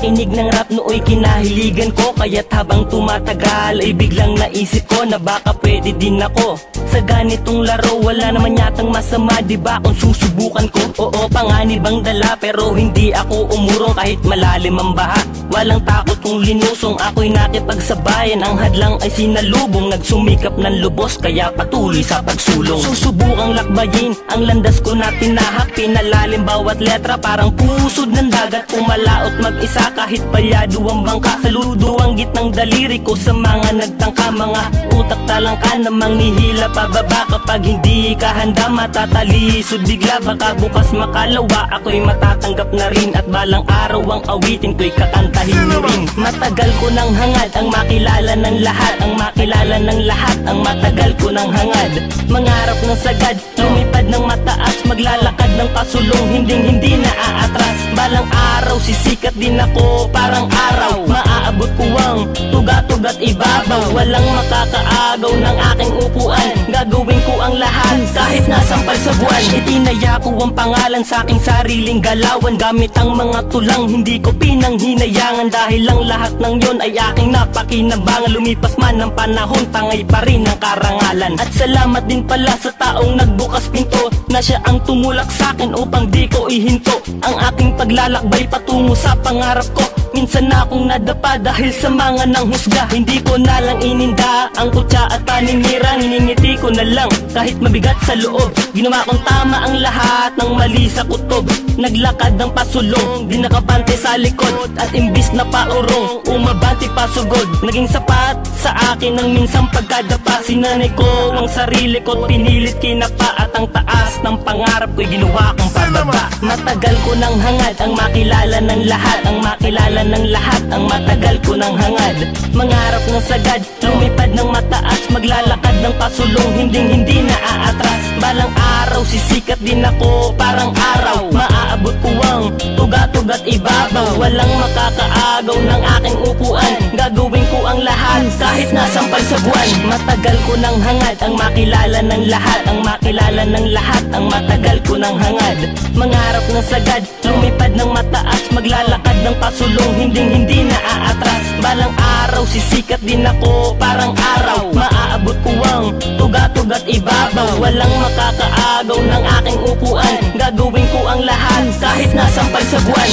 makinig ng rap nooy kinahiligan ko. Kaya't habang tumatagal ay biglang naisip ko na baka pwede din ako sa ganitong laro. Wala naman yatang masama, diba, kung susubukan ko? Oo, panganib ang dala pero hindi ako umurong kahit malalim ang baha. Walang takot kung linusong, ako'y nakipagsabayan. Ang hadlang ay sinalubong, nagsumikap ng lubos kaya patuloy sa pagsulong. Susubukang lakbayin ang landas ko na tinahak, pinalalim bawat letra parang pusod ng dagat. Pumalaot mag-isa kahit palyado ang bangka, saludo ang gitnang daliri ko sa mga nagtangka. Mga utak talangka na manghihila pababa, kapag hindi ka handa matatalisod bigla. Baka bukas makalawa ako'y matatanggap na rin, at balang araw ang awitin ko'y kakantahin mo rin. Matagal ko nang hangad ang makilala ng lahat, ang makilala ng lahat, ang matagal ko nang hangad. Mangarap ng sagad, lumipad ng mataas, maglalakad ng pasulong, hindi na aatras. Balang araw sisikat din ako parang araw, maaabot ko ang tugat-tugat ibabaw. Walang makakaagaw ng aking upuan, gagawin ko ang lahat kahit nasampal sa buwan. Itinaya ko ang pangalan sa aking sariling galawan, gamit ang mga tulang hindi ko pinanghinayangan. Dahil lang lahat ng yon ay aking napakinabangan, lumipas man ng panahon tangay pa rin ang karangalan. At salamat din pala sa taong nagbukas pinto, na siya ang tumulak sa akin upang di ko ihinto ang aking paglalakbay patungo sa pangarap ko. Minsan na akong nadapa dahil sa mga nanghusga, hindi ko na lang ininda ang kutsa at paninira. Niningiti ko na lang kahit mabigat sa loob, ginawa kong tama ang lahat ng mali sa kutob. Naglakad ng pasulong, di nakabante sa likod, at imbis na paurong, umabante pasugod. Naging sapat sa akin ang minsang pagkadapa, sinanay ko ang sarili ko't pinilit kinapa, at ang taas ng pangarap ko'y ginawa kong pababa. Matagal ko nang hangad ang makilala ng lahat, ang makilala ng lahat, ang matagal ko nang hangad. Mangarap ng sagad, lumipad ng mataas, maglalakad ng pasulong, hindi na aatras. Balang araw sisikat din ako parang araw, maaabot ko ang tugat-tugat ibabaw. Walang makakaagaw ng aking upuan, gagawin ko ang lahat kahit nasampal sa buwan. Matagal ko nang hangad ang makilala ng lahat, ang makilala ng lahat, ang matagal ko nang hangad. Mangarap ng sagad, lumipad ng mataas, maglalakad ng pasulong, hindi na aatras. Balang araw sisikat din ako parang araw, maaabot ko ang tugat-tugat ibabaw. Walang makakaagaw ng aking upuan, gagawin ko ang lahat kahit nasampal sa buwan.